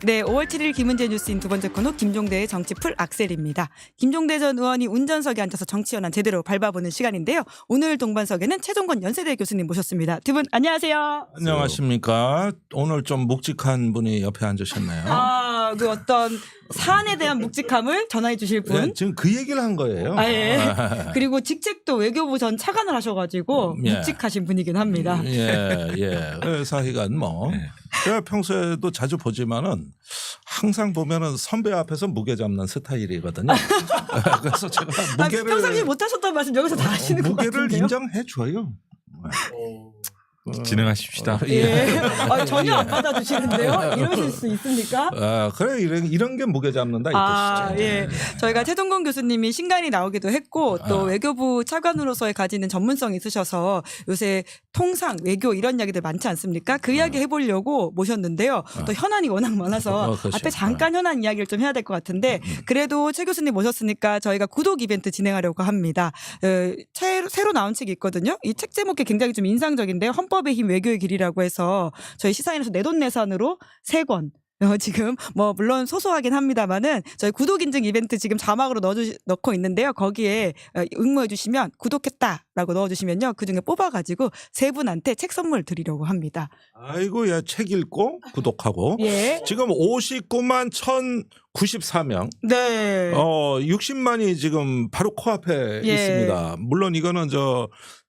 네, 5월 7일 김은재 뉴스인 두 번째 코너 김종대의 정치풀 악셀입니다. 김종대 전 의원이 운전석에 앉아서 정치 현안 제대로 밟아보는 시간인데요. 오늘 동반석에는 최종건 연세대 교수님 모셨습니다. 두 분 안녕하세요. 안녕하십니까. 오늘 좀 묵직한 분이 옆에 앉으셨네요. 아, 그 어떤 사안에 대한 묵직함을 전화해 주실 분. 네, 지금 그 얘기를 한 거예요. 아, 예. 그리고 직책도 외교부 전 차관을 하셔가지고 예. 묵직하신 분이긴 합니다. 예. 사이간 뭐. 제가 평소에도 자주 보지만은 항상 보면은 선배 앞에서 무게 잡는 스타일이거든요. 그래서 제가 무게를 평상시에 못하셨던 말씀 여기서 다 하시는 것 같은데요. 무게를 인정해 줘요. 진행하십시다. 예. 전혀 안 받아주시는데요. 이러실 수 있습니까? 그래 이런 게 무게 잡는다 이 뜻이죠. 예. 저희가 최종건 교수님이 신간이 나오기도 했고 또 외교부 차관으로서의 가지는 전문성이 있으셔서 요새 통상 외교 이런 이야기들 많지 않습니까? 그 이야기 해보려고 모셨는데요. 또 현안이 워낙 많아서 그렇죠. 앞에 잠깐 현안 이야기를 좀 해야 될 것 같은데 그래도 최 교수님 모셨으니까 저희가 구독 이벤트 진행하려고 합니다. 새로 나온 책이 있거든요. 이 책 제목이 굉장히 좀 인상적인데요. 헌법의 힘 외교의 길이라고 해서 저희 시사인에서 내돈내산으로 3권 지금 뭐 물론 소소하긴 합니다만은 저희 구독 인증 이벤트 지금 자막으로 넣고 있는데요. 거기에 응모해 주시면 구독했다라고 넣어주시면요. 그중에 뽑아가지고 3분한테 책 선물 드리려고 합니다. 아이고 야 책 읽고 구독하고 예. 지금 59만 1,094명. 네. 60만이 지금 바로 코앞에 예. 있습니다. 물론 이거는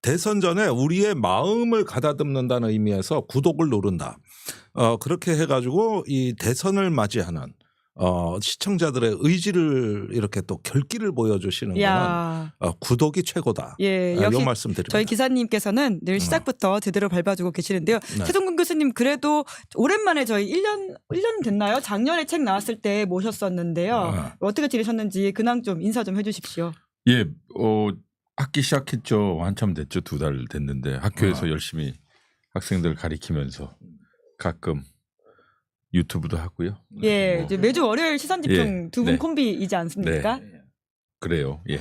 대선 전에 우리의 마음을 가다듬는다는 의미에서 구독을 누른다. 그렇게 해가지고 이 대선을 맞이하는 시청자들의 의지를 이렇게 또 결기를 보여주시는 거는 구독이 최고다. 예, 이런 역시 말씀드립니다. 저희 기사님께서는 늘 시작부터 제대로 밟아주고 계시는데요. 네. 최종근 교수님 그래도 오랜만에 저희 1년 됐나요? 작년에 책 나왔을 때 모셨었는데요. 어떻게 지내셨는지 근황 좀 인사 좀 해주십시오. 예, 학기 시작했죠. 한참 됐죠. 2달 됐는데 학교에서 열심히 학생들 가리키면서 가끔 유튜브도 하고요. 예, 이제 매주 월요일 시선집중 예, 두 분 네. 콤비이지 않습니까? 네. 그래요. 예.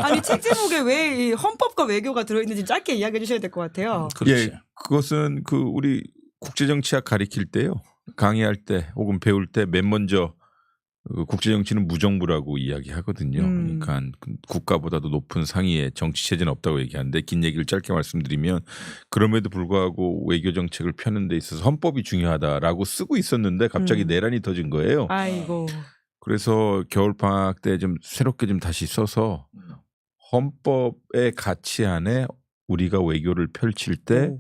아니 책 제목에 왜 이 헌법과 외교가 들어있는지 짧게 이야기해 주셔야 될 것 같아요. 그렇지. 예, 그것은 우리 국제정치학 가리킬 때요. 강의할 때 혹은 배울 때 맨 먼저 국제정치는 무정부라고 이야기하거든요. 그러니까 국가보다도 높은 상위의 정치체제는 없다고 얘기하는데 긴 얘기를 짧게 말씀드리면 그럼에도 불구하고 외교정책을 펴는 데 있어서 헌법이 중요하다라고 쓰고 있었는데 갑자기 내란이 터진 거예요. 아이고. 그래서 겨울방학 때 좀 새롭게 좀 다시 써서 헌법의 가치 안에 우리가 외교를 펼칠 때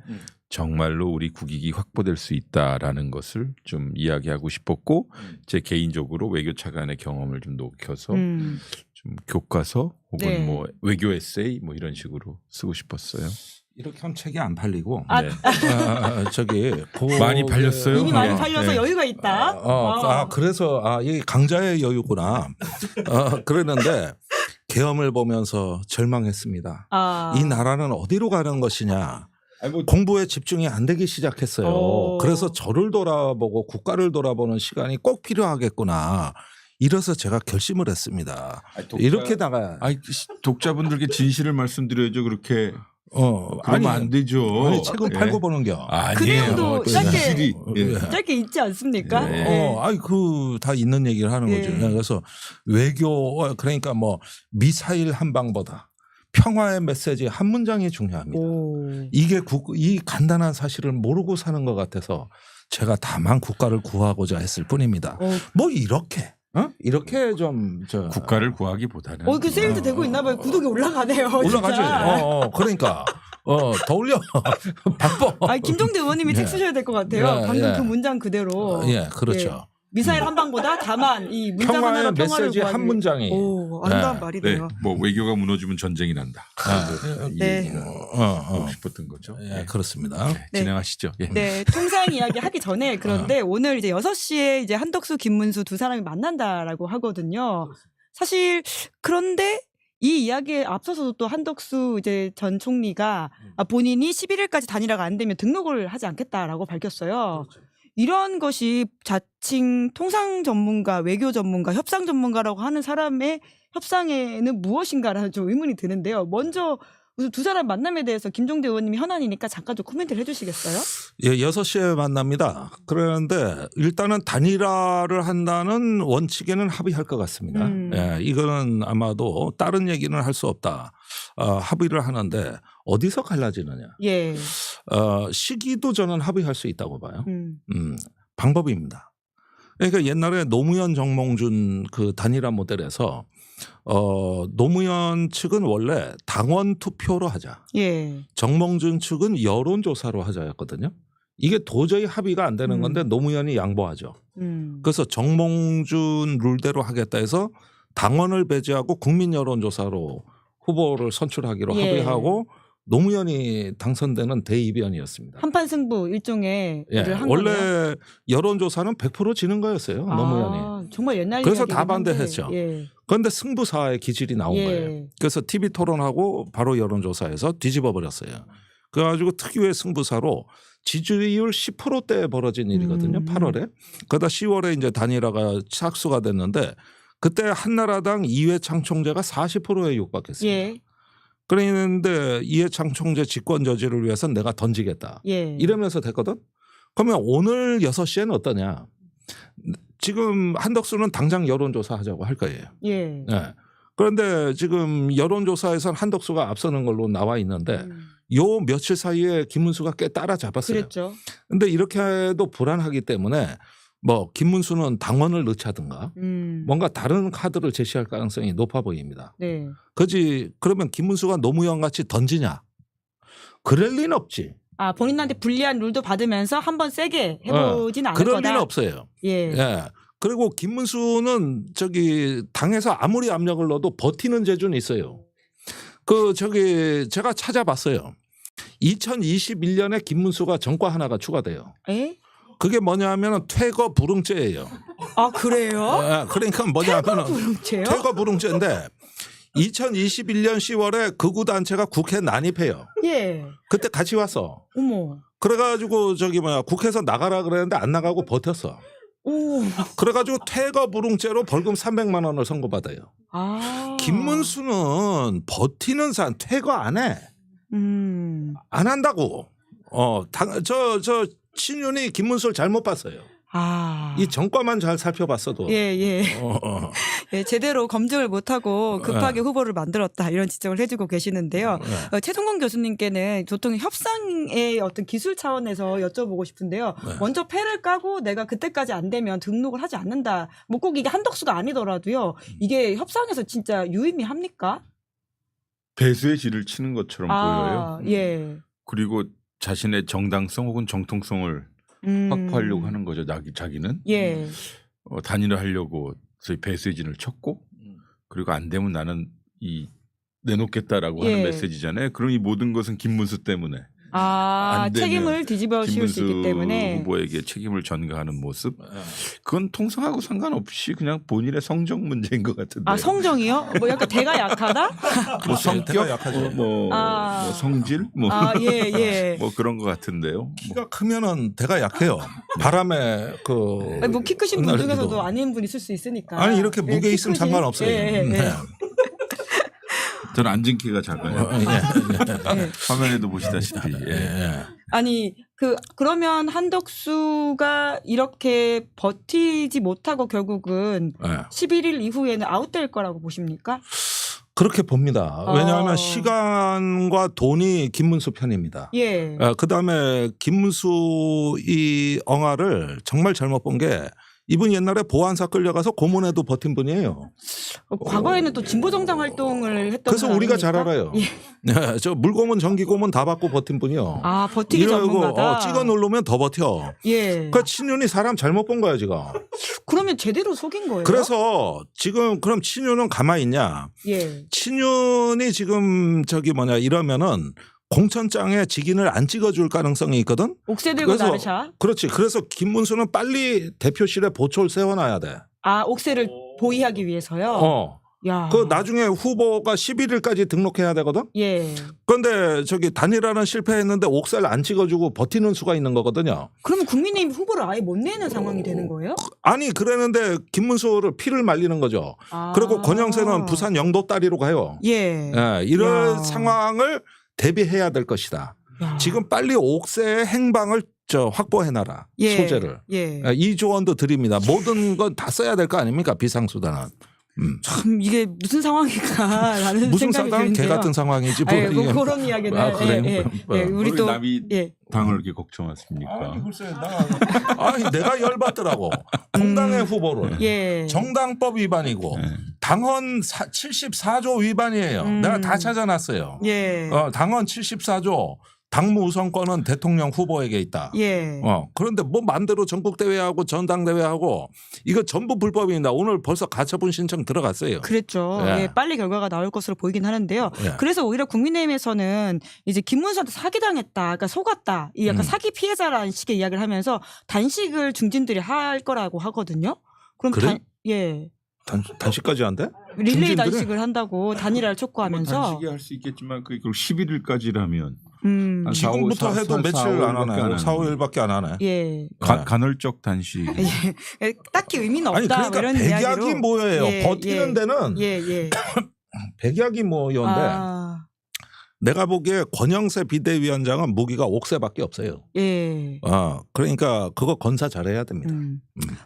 정말로 우리 국익이 확보될 수 있다라는 것을 좀 이야기하고 싶었고 제 개인적으로 외교차관의 경험을 좀 녹여서 좀 교과서 혹은 네. 뭐 외교 에세이 뭐 이런 식으로 쓰고 싶었어요. 이렇게 하면 책이 안 팔리고 네. 많이 많이 팔렸어요? 이미 많이 네. 팔려서 네. 여유가 있다. 그래서 이게 강자의 여유구나. 그랬는데 계엄을 보면서 절망했습니다. 이 나라는 어디로 가는 것이냐. 공부에 집중이 안 되기 시작했어요. 그래서 저를 돌아보고 국가를 돌아보는 시간이 꼭 필요하겠구나. 이래서 제가 결심을 했습니다. 이렇게 나가야. 독자분들께 진실을 말씀드려야죠. 그렇게 아니 안 되죠. 아니 책은 팔고 보는겨. 그 내용도 진실이. 짧게 있지 않습니까? 네. 다 있는 얘기를 하는 예. 거죠. 그래서 외교 그러니까 뭐 미사일 한 방보다 평화의 메시지 한 문장이 중요합니다. 이게 이 간단한 사실을 모르고 사는 것 같아서 제가 다만 국가를 구하고자 했을 뿐입니다. 뭐 이렇게 좀 국가를 구하기보다는 그 세일도 되고 있나 봐요. 구독이 올라가네요. 올라가죠. 그러니까 더 올려. 바빠. 김종대 의원님이 책 쓰셔야 될 것 같아요. 방금 그 문장 그대로. 그렇죠. 미사일 한 방보다 다만 이 문장 평화의 하나로 평화를 메시지 한 문장이. 아름다운 말이네요. 뭐 외교가 무너지면 전쟁이 난다. 네. 하고 싶었던 거죠. 그렇습니다. 네, 진행하시죠. 예. 네, 통상 이야기 하기 전에 그런데 오늘 이제 6시에 이제 한덕수, 김문수 두 사람이 만난다라고 하거든요. 사실 그런데 이 이야기에 앞서서도 또 한덕수 이제 전 총리가 본인이 11일까지 단일화가 안 되면 등록을 하지 않겠다라고 밝혔어요. 이런 것이 자칭 통상 전문가, 외교 전문가, 협상 전문가라고 하는 사람의 협상에는 무엇인가라는 좀 의문이 드는데요. 먼저 우선 두 사람 만남에 대해서 김종대 의원님이 현안이니까 잠깐 좀 코멘트를 해주시겠어요? 예, 6시에 만납니다. 그런데 일단은 단일화를 한다는 원칙에는 합의할 것 같습니다. 예, 이거는 아마도 다른 얘기는 할 수 없다. 합의를 하는데 어디서 갈라지느냐. 예. 시기도 저는 합의할 수 있다고 봐요. 방법입니다. 그러니까 옛날에 노무현 정몽준 그 단일화 모델에서 노무현 측은 원래 당원 투표로 하자. 예. 정몽준 측은 여론조사로 하자였거든요. 이게 도저히 합의가 안 되는 건데 노무현이 양보하죠. 그래서 정몽준 룰대로 하겠다 해서 당원을 배제하고 국민 여론조사로 후보를 선출하기로 예. 합의하고 노무현이 당선되는 대이변이었습니다. 한판 승부 일종의 예, 일을 한 원래 거네요. 여론조사는 100% 지는 거였어요. 노무현이. 정말 옛날 그래서 다 이야기긴 한데, 반대했죠. 예. 그런데 승부사의 기질이 나온 예. 거예요. 그래서 TV 토론하고 바로 여론조사에서 뒤집어 버렸어요. 그래가지고 특유의 승부사로 지지율 10%대에 벌어진 일이거든요. 8월에. 그러다 10월에 이제 단일화가 착수가 됐는데 그때 한나라당 이회창 총재가 40%에 육박했습니다. 예. 그랬는데 이회창 총재 직권 저지를 위해서 내가 던지겠다. 예. 이러면서 됐거든. 그러면 오늘 6시에는 어떠냐. 지금 한덕수는 당장 여론조사 하자고 할 거예요. 예. 네. 그런데 지금 여론조사에서는 한덕수가 앞서는 걸로 나와 있는데 요 며칠 사이에 김문수가 꽤 따라잡았어요. 그랬죠. 그런데 이렇게 해도 불안하기 때문에 뭐 김문수는 당원을 넣자든가 뭔가 다른 카드를 제시할 가능성이 높아 보입니다. 네. 그러면 김문수가 노무현 같이 던지냐? 그럴 리는 없지. 본인한테 불리한 룰도 받으면서 한번 세게 해보진 않을 그럴 거다. 리는 없어요. 예. 예. 그리고 김문수는 당에서 아무리 압력을 넣어도 버티는 재주는 있어요. 제가 찾아봤어요. 2021년에 김문수가 정과 하나가 추가돼요. 에? 그게 뭐냐 하면 퇴거 불응죄예요. 그래요? 예, 그러니까 뭐냐 하면 불응죄요? 퇴거 불응죄인데 2021년 10월에 극우 단체가 국회 난입해요. 예. 그때 같이 왔어. 어머. 그래가지고 국회에서 나가라 그랬는데 안 나가고 버텼어. 오. 그래가지고 퇴거 불응죄로 벌금 300만 원을 선고받아요. 김문수는 버티는 사람 퇴거 안 해. 안 한다고. 친윤이 김문수를 잘못 봤어요. 이 정과만 잘 살펴봤어도. 예. 예, 제대로 검증을 못하고 급하게 후보를 만들었다 이런 지적을 해주고 계시는데요. 최종건 교수님께는 보통 협상의 어떤 기술 차원에서 여쭤보고 싶은데요. 먼저 패를 까고 내가 그때까지 안 되면 등록을 하지 않는다. 뭐 꼭 이게 한덕수가 아니더라도요. 이게 협상에서 진짜 유의미합니까? 배수의 질을 치는 것처럼 보여요. 예. 그리고 자신의 정당성 혹은 정통성을 확보하려고 하는 거죠. 자기는. 예. 단일화 하려고 소위 배수의 진을 쳤고 그리고 안 되면 나는 내놓겠다라고 하는 메시지잖아요. 그럼 이 모든 것은 김문수 때문에. 안 되면 책임을 뒤집어 씌울 수 있기 때문에. 김문수 후보에게 책임을 전가하는 모습. 그건 통상하고 상관없이 그냥 본인의 성정 문제인 것 같은데. 성정이요? 뭐 약간 대가 약하다? 뭐 성격, 약하죠. 뭐 성질, 예. 뭐 그런 것 같은데요. 키가 크면은 대가 약해요. 바람에 뭐 키 크신 분 중에서도 아닌 분 있을 수 있으니까. 아니 이렇게 무게 있으면 상관없어요. 예. 저는 앉은 키가 작아요. 화면에도 보시다시피. 아니 그러면 한덕수가 이렇게 버티지 못하고 결국은 11일 이후에는 아웃될 거라고 보십니까? 그렇게 봅니다. 왜냐하면 시간과 돈이 김문수 편입니다. 예. 그다음에 김문수 이 엉아를 정말 잘못 본 게 이분 옛날에 보안사 끌려가서 고문에도 버틴 분이에요. 과거에는 또 진보정당 활동을 했던 그래서 분 우리가 아닙니까? 잘 알아요. 예. 저 물고문 전기고문 다 받고 버틴 분이요. 버티기 전문가다. 찍어 누르면 더 버텨. 예. 그러니까 친윤이 사람 잘못 본 거야 지금. 그러면 제대로 속인 거예요? 그래서 지금 그럼 친윤은 가만히 있냐? 예. 친윤이 지금 이러면은 공천장에 직인을 안 찍어줄 가능성이 있거든. 옥새 들고 나르샤. 그렇지. 그래서 김문수는 빨리 대표실에 보초를 세워놔야 돼. 옥새를 보위하기 위해서요. 야. 그 나중에 후보가 11일까지 등록해야 되거든. 예. 그런데 저기 단일화는 실패했는데 옥살 안 찍어주고 버티는 수가 있는 거거든요. 그러면 국민의힘 후보를 아예 못 내는 상황이 되는 거예요? 아니 그랬는데 김문수를 피를 말리는 거죠. 그리고 권영세는 부산 영도 딸이로 가요. 예. 예, 이런 야. 상황을 대비해야 될 것이다. 야. 지금 빨리 옥새의 행방을 확보해놔라. 예. 소재를. 예. 이 조언도 드립니다. 모든 건 다 써야 될 거 아닙니까? 비상수단은. 참 이게 무슨 상황일까라는 무슨 생각이 상황? 드는데요. 개 같은 상황이지. 뭐 아니, 이게. 그런 이야기는. 아, 그래요? 예. 우리 또 남이 예. 당을 이렇게 걱정하십니까? 아니 글쎄 아니 내가 열받더라고. 공당의 후보를 예. 정당법 위반이고 네. 당헌 74조 위반이에요. 내가 다 찾아놨어요. 예. 당헌 74조 당무 우선권은 대통령 후보에게 있다. 예. 그런데 뭐 만대로 전국대회하고 전당대회하고 이거 전부 불법입니다. 오늘 벌써 가처분 신청 들어갔어요. 그랬죠. 예. 예, 빨리 결과가 나올 것으로 보이긴 하는데요. 예. 그래서 오히려 국민의힘에서는 이제 김문수한테 사기당했다, 그러니까 속았다, 이 약간 사기 피해자라는 식의 이야기를 하면서 단식을 중진들이 할 거라고 하거든요. 그럼 그래? 예. 단식까지 한대? 릴레이 중진들이? 단식을 한다고 단일화를 촉구하면서 단식이 할 수 있겠지만 그걸 11일까지라면 지금부터 해도 며칠 안 하네. 4, 5일 5일밖에 안 하네. 예. 간헐적 단식. 예. 딱히 의미는 없다. 아니 그러니까 뭐 이런 백약이 이야기로. 뭐예요? 예, 버티는 예. 데는 예. 백약이 뭐였는데 아, 내가 보기에 권영세 비대위원장은 무기가 옥새밖에 없어요. 예. 그러니까 그거 건사 잘해야 됩니다.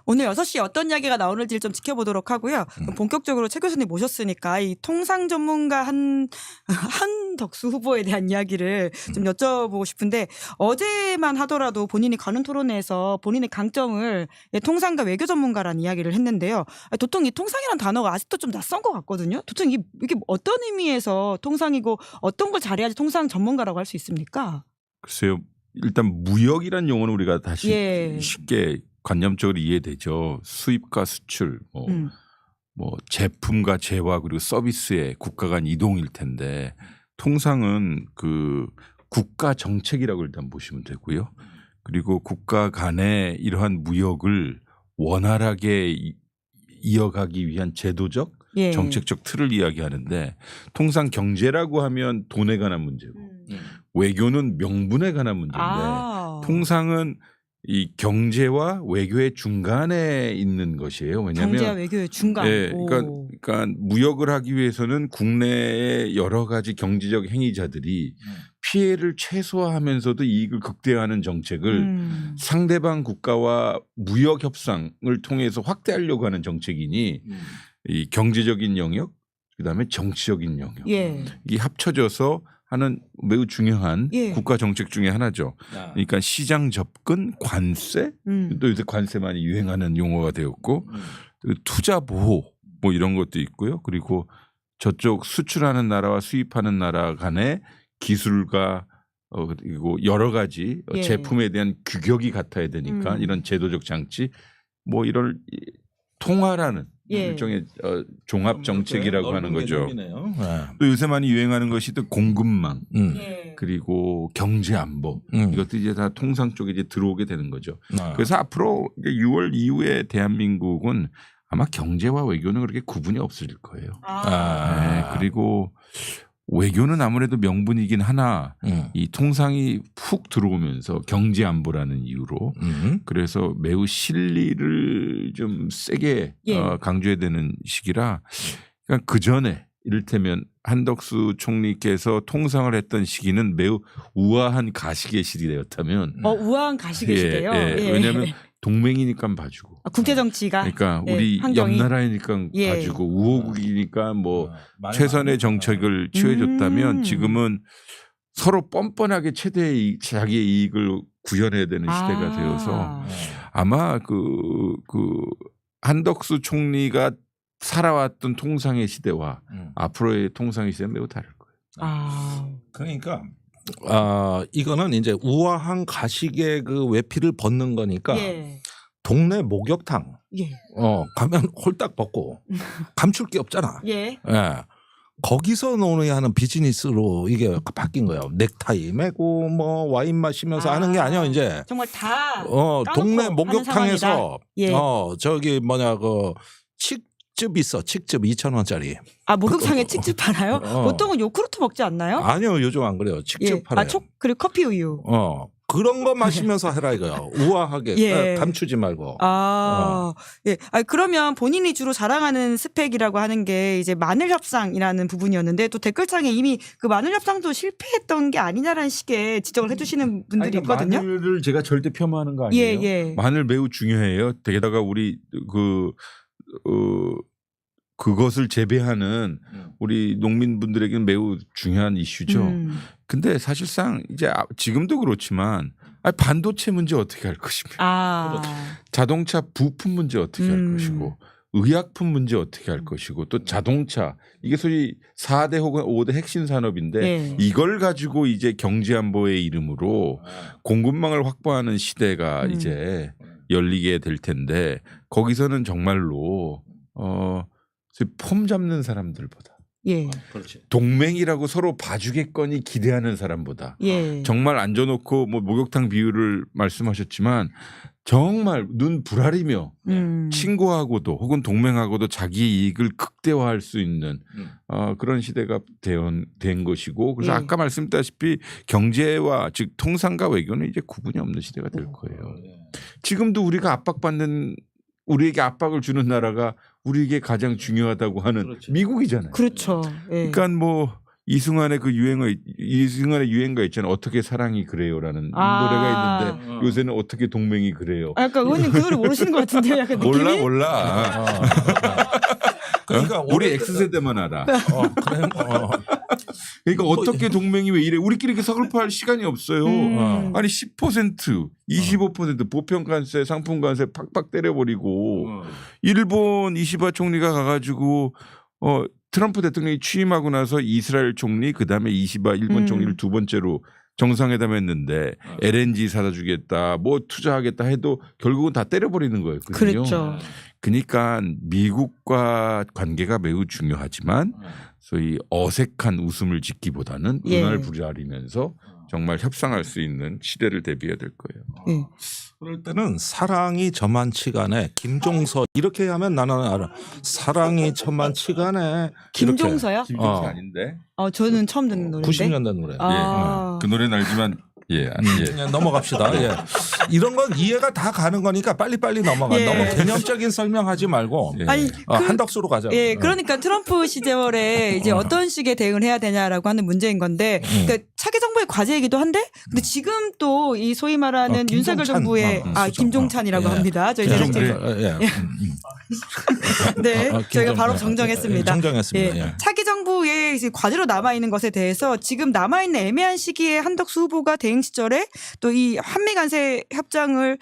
오늘 6시에 어떤 이야기가 나오는지 좀 지켜보도록 하고요. 본격적으로 최 교수님 모셨으니까 이 통상 전문가 한덕수 후보에 대한 이야기를 좀 여쭤보고 싶은데 어제만 하더라도 본인이 관훈 토론회에서 본인의 강점을 통상과 외교 전문가라는 이야기를 했는데요. 도통 이 통상이라는 단어가 아직도 좀 낯선 것 같거든요. 도통 이게 어떤 의미에서 통상이고 어떤 걸 잘해야지 통상 전문가라고 할 수 있습니까? 글쎄요. 일단 무역이란 용어는 우리가 다시 예. 쉽게 관념적으로 이해되죠. 수입과 수출, 뭐 제품과 재화 그리고 서비스의 국가 간 이동일 텐데 통상은 그 국가 정책이라고 일단 보시면 되고요. 그리고 국가 간의 이러한 무역을 원활하게 이어가기 위한 제도적 예. 정책적 틀을 이야기하는데 통상 경제라고 하면 돈에 관한 문제고 외교는 명분에 관한 문제인데 통상은 이 경제와 외교의 중간에 있는 것이에요. 왜냐하면 경제와 외교의 중간. 예, 그러니까 무역을 하기 위해서는 국내의 여러 가지 경제적 행위자들이 피해를 최소화하면서도 이익을 극대화하는 정책을 상대방 국가와 무역 협상을 통해서 확대하려고 하는 정책이니 이 경제적인 영역, 그다음에 정치적인 영역, 예. 이 합쳐져서 하는 매우 중요한 예. 국가 정책 중에 하나죠. 그러니까 시장 접근, 관세, 또 요새 관세 많이 유행하는 용어가 되었고 투자 보호 뭐 이런 것도 있고요. 그리고 저쪽 수출하는 나라와 수입하는 나라 간의 기술과 그리고 여러 가지 예. 제품에 대한 규격이 같아야 되니까 이런 제도적 장치 뭐 이런 통화라는 예. 일종의 종합 정책이라고 하는 거죠. 네. 또 요새 많이 유행하는 것이 또 공급망 예. 그리고 경제 안보 이것도 이제 다 통상 쪽에 이제 들어오게 되는 거죠. 아. 그래서 앞으로 이제 6월 이후에 대한민국은 아마 경제와 외교는 그렇게 구분이 없을 거예요. 네, 그리고 외교는 아무래도 명분이긴 하나 이 통상이 푹 들어오면서 경제 안보라는 이유로 그래서 매우 실리를 좀 세게 예. 강조해야 되는 시기라 그러니까 그 전에 이를테면 한덕수 총리께서 통상을 했던 시기는 매우 우아한 가식의 시대였다면 우아한 가식의 시대요. 예. 왜냐하면 동맹이니까 봐주고 국제 정치가 그러니까 예, 우리 환경이. 옆나라니까 예. 봐주고 우호국이니까 뭐 최선의 정책을 취해줬다면 지금은 서로 뻔뻔하게 최대의 자기의 이익을 구현해야 되는 시대가 되어서 아마 그 한덕수 총리가 살아왔던 통상의 시대와 앞으로의 통상의 시대는 매우 다를 거예요. 그러니까 이거는 이제 우아한 가식의 그 외피를 벗는 거니까 예. 동네 목욕탕 예. 가면 홀딱 벗고 감출 게 없잖아. 예. 예. 거기서 논의 하는 비즈니스로 이게 바뀐 거예요. 넥타이 매고 뭐 와인 마시면서 하는 게 아니야 이제. 정말 다 동네 하는 목욕탕에서 상황이다. 예. 저기 뭐냐 그 칡즙 있어. 칡즙 2,000원짜리. 아 목욕탕에 칡즙 팔아요? 보통은 요구르트 먹지 않나요? 아니요, 요즘 안 그래요. 칡즙 예. 팔아요. 그리고 커피 우유. 그런 거 마시면서 해라 이거요. 우아하게 예. 감추지 말고. 예. 그러면 본인이 주로 자랑하는 스펙이라고 하는 게 이제 마늘 협상이라는 부분이었는데 또 댓글창에 이미 그 마늘 협상도 실패했던 게 아니냐라는 식의 지적을 해주시는 분들이 아니, 그러니까 있거든요. 마늘을 제가 절대 폄하하는 거 아니에요. 예. 마늘 매우 중요해요. 게다가 우리 그것을 재배하는 우리 농민분들에게는 매우 중요한 이슈죠. 근데 사실상 이제 지금도 그렇지만 반도체 문제 어떻게 할 것이며 자동차 부품 문제 어떻게 할 것이고 의약품 문제 어떻게 할 것이고 또 자동차 이게 소위 4대 혹은 5대 핵심 산업인데 이걸 가지고 이제 경제안보의 이름으로 공급망을 확보하는 시대가 이제 열리게 될 텐데 거기서는 정말로 폼 잡는 사람들보다 동맹이라고 서로 봐주겠거니 기대하는 사람보다 정말 앉아놓고 뭐 목욕탕 비유를 말씀하셨지만 정말 눈 부라리며 친구하고도 혹은 동맹하고도 자기 이익을 극대화할 수 있는 그런 시대가 된 것이고 그래서 아까 말씀드렸다시피 경제와 즉 통상과 외교는 이제 구분이 없는 시대가 될 거예요. 지금도 우리가 압박받는 우리에게 압박을 주는 나라가 우리에게 가장 중요하다고 하는 미국이잖아요. 그렇죠. 그러니까 뭐 이승환의 유행가 있잖아요. 어떻게 사랑이 그래요라는 노래가 있는데 요새는 어떻게 동맹이 그래요. 그러니까 의원님 그 노래 모르시는 것 같은데요. 약간 느낌이? 몰라. 그러니까 우리 X세대만 알아. 그러니까 어떻게 동맹이 왜 이래. 우리끼리 이렇게 서글퍼할 시간이 없어요. 아니 10% 25% 보편관세 상품관세 팍팍 때려버리고 일본 이시바 총리가 가가지고 트럼프 대통령이 취임하고 나서 이스라엘 총리 그다음에 이시바 일본 총리를 두 번째로 정상회담했는데 LNG 사다 주겠다 뭐 투자하겠다 해도 결국은 다 때려버리는 거예요. 그렇죠. 그러니까 미국과 관계가 매우 중요하지만 소위 어색한 웃음을 짓기보다는 은화를 부자리면서 정말 협상할 수 있는 시대를 대비해야 될 거예요. 그럴 때는 사랑이 저만치간에 김종서 이렇게 하면 나는 알아. 사랑이 저만치간에 김종서요? 김종서 아닌데? 저는 처음 듣는 노래인데. 90년대 노래. 그 노래는 알지만 그냥 넘어갑시다. 이런 건 이해가 다 가는 거니까 빨리빨리 넘어가. 너무 개념적인 설명하지 말고 한덕수로 가자. 그러니까 트럼프 시절에 이제 어떤 식의 대응을 해야 되냐라고 하는 문제인 건데 그러니까 차기 정부의 과제이기도 한데 근데 지금 또 이 소위 말하는 윤석열 정부의 김종찬이라고 합니다. 저희 저희가 바로 정정했습니다. 차기 정부의 과제로 남아 있는 것에 대해서 지금 남아 있는 애매한 시기에 한덕수 후보가 대행 시절에 또 이 한미 간세 협상을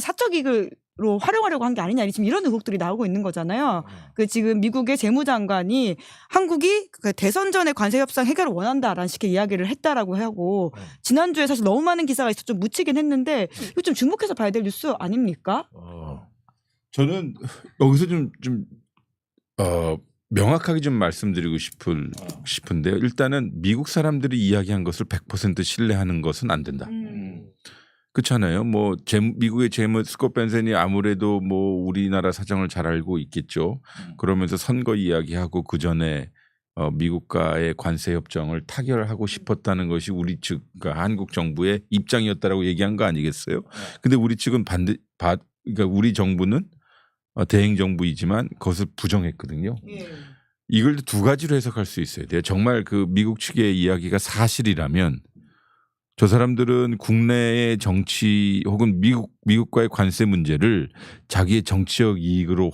사적 이익으로 활용하려고 한 게 아니냐 지금 이런 의혹들이 나오고 있는 거잖아요. 그 지금 미국의 재무장관이 한국이 대선 전에 관세 협상 해결을 원한다라는 식의 이야기를 했다라고 하고 지난주에 사실 너무 많은 기사가 있어서 좀 묻히긴 했는데 이거 좀 주목해서 봐야 될 뉴스 아닙니까? 저는 여기서 좀 명확하게 좀 말씀드리고 싶은데요. 일단은 미국 사람들이 이야기한 것을 100% 신뢰하는 것은 안 된다. 그렇잖아요. 뭐 미국의 재무 스콧 벤센이 아무래도 뭐 우리나라 사정을 잘 알고 있겠죠. 그러면서 선거 이야기하고 그 전에 미국과의 관세 협정을 타결하고 싶었다는 것이 우리 측 그러니까 한국 정부의 입장이었다라고 얘기한 거 아니겠어요? 근데 우리 측은 그러니까 우리 정부는 대행 정부이지만 그것을 부정했거든요. 이걸 두 가지로 해석할 수 있어야 돼요. 정말 그 미국 측의 이야기가 사실이라면 저 사람들은 국내의 정치 혹은 미국과의 관세 문제를 자기의 정치적 이익으로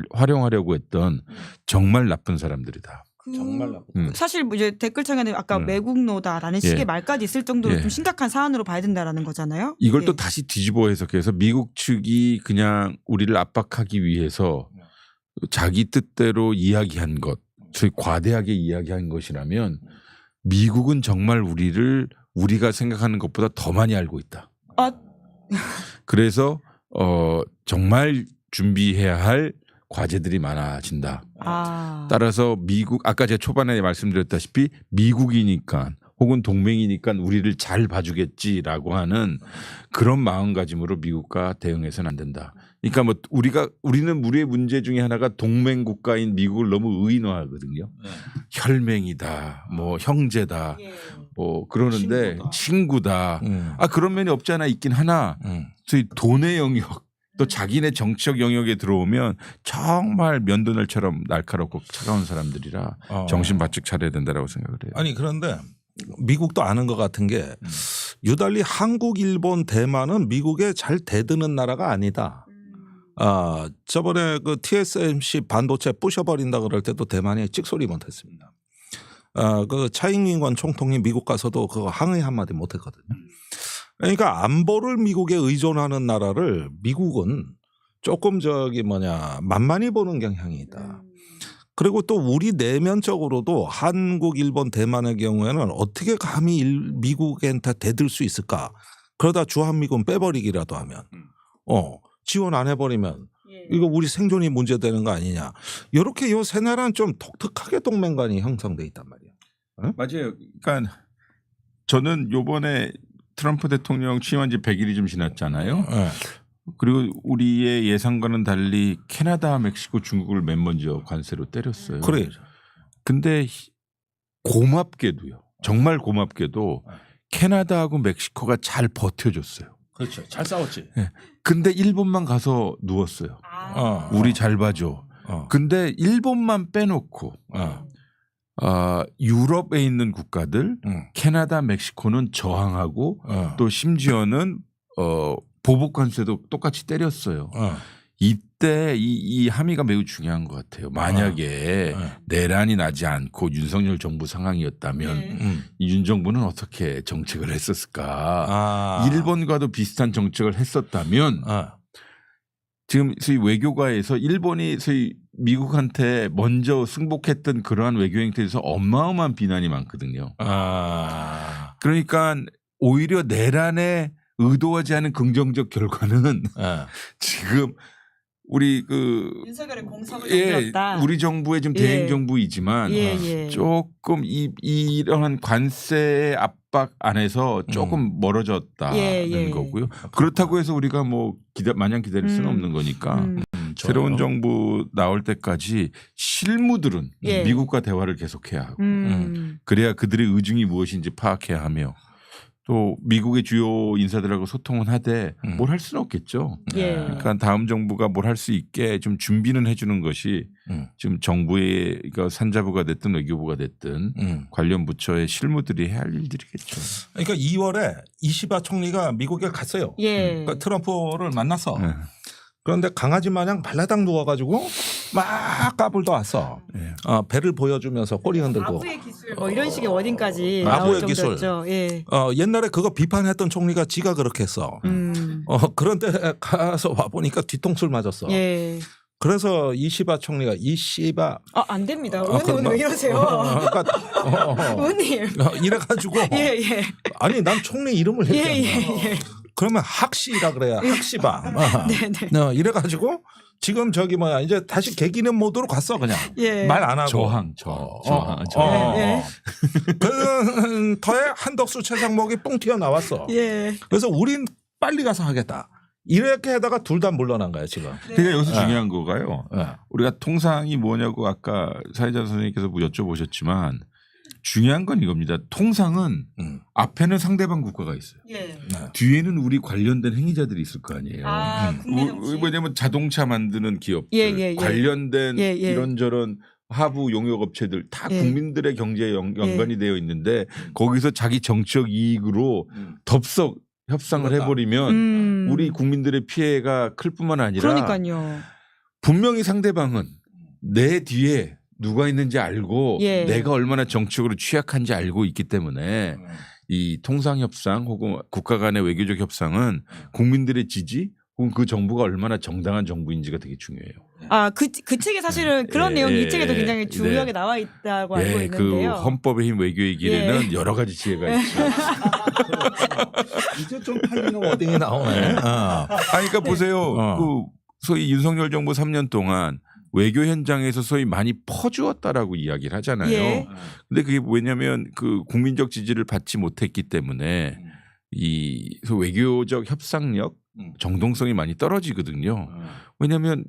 활용하려고 했던 정말 나쁜 사람들이다. 정말 나쁜. 사실 이제 댓글창에는 아까 매국노다라는 식의 말까지 있을 정도로 좀 심각한 사안으로 봐야 된다라는 거잖아요. 이걸 또 다시 뒤집어 해석해서 미국 측이 그냥 우리를 압박하기 위해서 자기 뜻대로 이야기한 것, 소위 과대하게 이야기한 것이라면 미국은 정말 우리가 생각하는 것보다 더 많이 알고 있다. 그래서 정말 준비해야 할 과제들이 많아진다. 따라서 미국 아까 제가 초반에 말씀드렸다시피 미국이니까 혹은 동맹이니까 우리를 잘 봐주겠지라고 하는 그런 마음가짐으로 미국과 대응해서는 안 된다. 그러니까 뭐 우리는 우리의 문제 중에 하나가 동맹 국가인 미국을 너무 의인화하거든요. 혈맹이다, 뭐 형제다, 뭐 그러는데 친구다. 아 그런 면이 없지 않아 있긴 하나. 저희 돈의 영역 또 자기네 정치적 영역에 들어오면 정말 면도날처럼 날카롭고 차가운 사람들이라 정신 바짝 차려야 된다라고 생각을 해요. 아니 그런데 미국도 아는 것 같은 게 유달리 한국, 일본, 대만은 미국에 잘 대드는 나라가 아니다. 저번에 그 TSMC 반도체 부셔버린다 그럴 때도 대만이 찍소리 못했습니다. 그 차잉잉원 총통이 미국 가서도 그거 항의 한마디 못했거든요. 그러니까 안보를 미국에 의존하는 나라를 미국은 조금 만만히 보는 경향이 있다. 그리고 또 우리 내면적으로도 한국, 일본, 대만의 경우에는 어떻게 감히 미국한테 대들 수 있을까? 그러다 주한미군 빼버리기라도 하면 지원 안 해버리면 이거 우리 생존이 문제되는 거 아니냐. 이렇게 요 세 나라는 좀 독특하게 동맹관이 형성돼 있단 말이에요. 네? 맞아요. 그러니까 저는 요번에 트럼프 대통령 취임한 지 100일이 좀 지났잖아요. 네. 그리고 우리의 예상과는 달리 캐나다, 멕시코, 중국을 맨 먼저 관세로 때렸어요. 그래요. 근데 고맙게도요. 정말 고맙게도 캐나다하고 멕시코가 잘 버텨줬어요. 그렇죠. 잘 싸웠지. 네. 근데 일본만 가서 누웠어요. 우리 잘 봐줘. 근데 일본만 빼놓고 유럽에 있는 국가들 캐나다, 멕시코는 저항하고 또 심지어는 보복 관세도 똑같이 때렸어요. 이때 이 함의가 매우 중요한 것 같아요. 만약에 내란이 나지 않고 윤석열 정부 상황이었다면 이 윤 정부는 어떻게 정책을 했었을까? 일본과도 비슷한 정책을 했었다면 지금 소위 외교가에서 일본이 소위 미국한테 먼저 승복했던 그러한 외교 행태에서 어마어마한 비난이 많거든요. 그러니까 오히려 내란에 의도하지 않은 긍정적 결과는 지금 우리 윤석열의 공석을 던졌다. 우리 정부의 지금 대행 정부이지만 조금 이러한 관세의 압박 안에서 조금 멀어졌다는 거고요. 그렇다고 해서 우리가 뭐 마냥 기다릴 수는 없는 거니까 새로운 정부 나올 때까지 실무들은 미국과 대화를 계속해야 하고 그래야 그들의 의중이 무엇인지 파악해야 하며 또 미국의 주요 인사들하고 소통은 하되 뭘 할 수는 없겠죠. 그러니까 다음 정부가 뭘 할 수 있게 좀 준비는 해주는 것이 지금 정부의 산자부가 됐든 외교부가 됐든 관련 부처의 실무들이 해야 할 일들이겠죠. 그러니까 2월에 이시바 총리가 미국에 갔어요. 그러니까 트럼프를 만났어. 그런데 강아지 마냥 발라당 누워가지고 막 까불도 왔어. 배를 보여주면서 꼬리 흔들고. 아부의 기술 뭐 이런 식의 워딩까지 아부의 나올 기술. 정도였죠. 옛날에 그거 비판했던 총리가 지가 그렇게 했어. 그런데 가서 와보니까 뒤통수를 맞았어. 그래서 이시바 총리가 이시바 안 됩니다. 의원님 오늘 왜 이러세요? 의원님. 이래가지고 아니 난 총리 이름을 했잖아. 그러면 학시라 그래야 학시바. 이래가지고 지금 이제 다시 개기는 모드로 갔어 그냥. 말 안 하고. 저항. 그 터에 한덕수 최상목이 뻥 튀어나왔어. 그래서 우린 빨리 가서 하겠다. 이렇게 하다가 둘 다 물러난 거야 지금. 그러니까 여기서 중요한 거가요. 우리가 통상이 뭐냐고 아까 사회자 선생님께서 여쭤보셨지만 중요한 건 이겁니다. 통상은 앞에는 상대방 국가가 있어요. 뒤에는 우리 관련된 행위자들이 있을 거 아니에요. 왜냐하면 자동차 만드는 기업들, 관련된 이런저런 하부 용역업체들 다 국민들의 경제에 연관이 되어 있는데 거기서 자기 정치적 이익으로 덥석 협상을 해버리면 우리 국민들의 피해가 클 뿐만 아니라 분명히 상대방은 내 뒤에 누가 있는지 알고 내가 얼마나 정치적으로 취약한지 알고 있기 때문에 이 통상협상 혹은 국가 간의 외교적 협상은 국민들의 지지 혹은 그 정부가 얼마나 정당한 정부인지가 되게 중요해요. 그 책에 사실은 그런 내용이 이 책에도 굉장히 중요하게 나와 있다고 알고 있는데요. 그 헌법의 힘 외교의 길에는 여러 가지 지혜가 있죠. 이제 좀 팔리는 워딩이 나오네. 그러니까 보세요. 그 소위 윤석열 정부 3년 동안 외교 현장에서 소위 많이 퍼주었다라고 이야기를 하잖아요. 예. 근데 그게 왜냐하면 그 국민적 지지를 받지 못했기 때문에 이 외교적 협상력, 정동성이 많이 떨어지거든요. 왜냐하면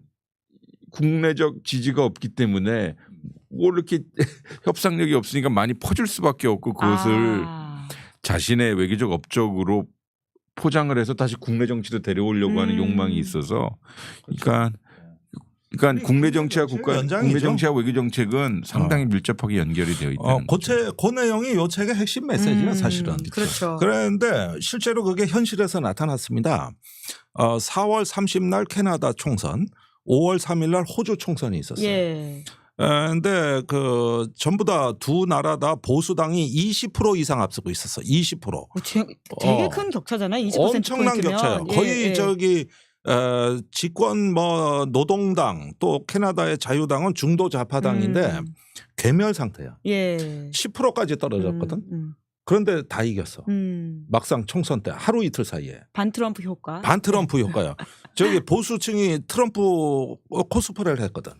국내적 지지가 없기 때문에 뭐 이렇게 협상력이 없으니까 많이 퍼줄 수밖에 없고 그것을 자신의 외교적 업적으로 포장을 해서 다시 국내 정치도 데려오려고 하는 욕망이 있어서 그러니까 국내 정치와 국내 정치와 외교 정책은 상당히 밀접하게 연결이 되어 있다는 거죠. 그 내용이 요 책의 핵심 메시지야 사실은. 그렇죠. 그런데 실제로 그게 현실에서 나타났습니다. 4월 30날 캐나다 총선, 5월 3일날 호주 총선이 있었어요. 예. 근데 그 전부 다 두 나라 다 보수당이 20% 이상 앞서고 있었어. 20%. 되게 큰 격차잖아요. 20% 엄청난 격차예요. 거의 저기 집권 뭐 노동당 또 캐나다의 자유당은 중도 좌파당인데 괴멸 상태야. 예. 10%까지 떨어졌거든. 그런데 다 이겼어. 막상 총선 때 하루 이틀 사이에. 반트럼프 효과. 반트럼프 효과요. 저기 보수층이 트럼프 코스프레를 했거든.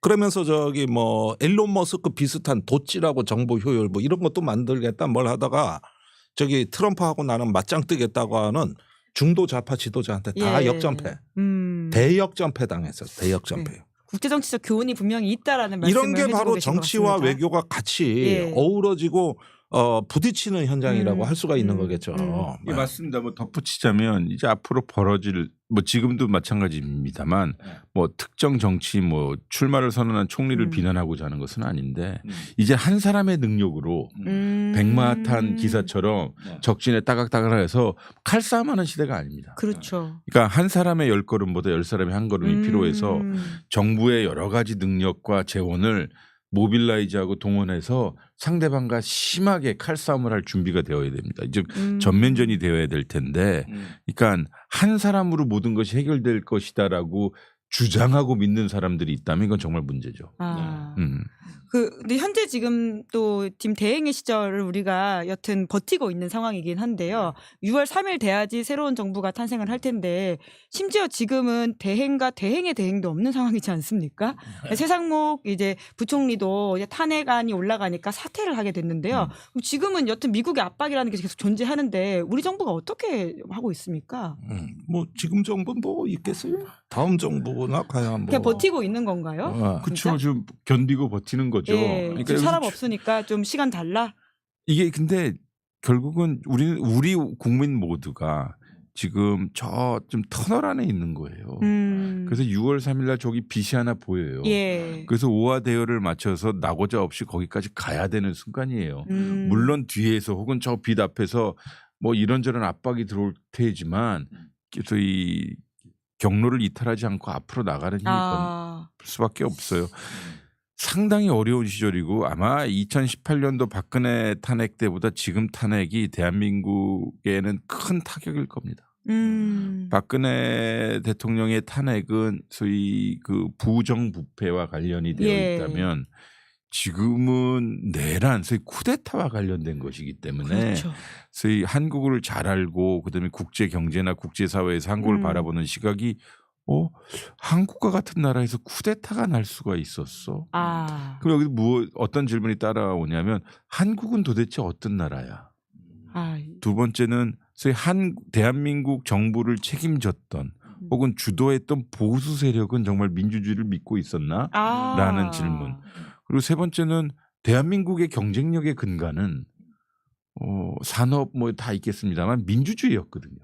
그러면서 저기 뭐 일론 머스크 비슷한 도찌라고 정보 효율 뭐 이런 것도 만들겠다 뭘 하다가 저기 트럼프하고 나는 맞짱 뜨겠다고 하는 중도 좌파 지도자한테 다 역전패. 대역전패 당했어요. 대역전패. 네. 국제정치적 교훈이 분명히 있다라는 말씀을 이런 게 바로 정치와 외교가 같이 어우러지고 부딪히는 현장이라고 할 수가 있는 거겠죠. 예, 맞습니다. 뭐 덧붙이자면 이제 앞으로 벌어질 뭐 지금도 마찬가지입니다만 뭐 특정 정치 뭐 출마를 선언한 총리를 비난하고자 하는 것은 아닌데 이제 한 사람의 능력으로 백마탄 기사처럼 적진에 따각따각해서 칼싸움하는 시대가 아닙니다. 그렇죠. 그러니까 한 사람의 10걸음보다 10사람의 한 걸음이 필요해서 정부의 여러 가지 능력과 재원을 모빌라이즈하고 동원해서 상대방과 심하게 칼싸움을 할 준비가 되어야 됩니다. 즉 전면전이 되어야 될 텐데 그러니까 한 사람으로 모든 것이 해결될 것이다라고 주장하고 믿는 사람들이 있다면 이건 정말 문제죠. 근데 현재 지금 또 지금 대행의 시절을 우리가 여튼 버티고 있는 상황이긴 한데요. 6월 3일 돼야지 새로운 정부가 탄생을 할 텐데 심지어 지금은 대행과 대행의 대행도 없는 상황이지 않습니까? 최상목 이제 부총리도 이제 탄핵안이 올라가니까 사퇴를 하게 됐는데요. 그럼 지금은 여튼 미국의 압박이라는 게 계속 존재하는데 우리 정부가 어떻게 하고 있습니까? 뭐 지금 정부 뭐 있겠어요? 다음 정부나 가야 뭐 그냥 버티고 있는 건가요? 그렇죠. 좀 견디고 버티는 거죠. 예, 그러니까 사람 없으니까 좀 시간 달라. 이게 근데 결국은 우리 국민 모두가 지금 저 좀 터널 안에 있는 거예요. 그래서 6월 3일날 저기 빛이 하나 보여요. 예. 그래서 오화 대열을 맞춰서 나고자 없이 거기까지 가야 되는 순간이에요. 물론 뒤에서 혹은 저 빛 앞에서 뭐 이런저런 압박이 들어올 테지만 그래서 이 경로를 이탈하지 않고 앞으로 나가는 힘이 수밖에 없어요. 상당히 어려운 시절이고 아마 2018년도 박근혜 탄핵 때보다 지금 탄핵이 대한민국에는 큰 타격일 겁니다. 박근혜 대통령의 탄핵은 소위 그 부정부패와 관련이 되어 있다면 지금은 내란, 소위 쿠데타와 관련된 것이기 때문에 그렇죠. 소위 한국을 잘 알고 그다음에 국제 경제나 국제 사회에서 한국을 바라보는 시각이 한국과 같은 나라에서 쿠데타가 날 수가 있었어. 그럼 여기 어떤 질문이 따라오냐면 한국은 도대체 어떤 나라야? 두 번째는 소위 대한민국 정부를 책임졌던 혹은 주도했던 보수 세력은 정말 민주주의를 믿고 있었나? 라는 질문. 그리고 세 번째는 대한민국의 경쟁력의 근간은 산업 뭐 다 있겠습니다만 민주주의였거든요.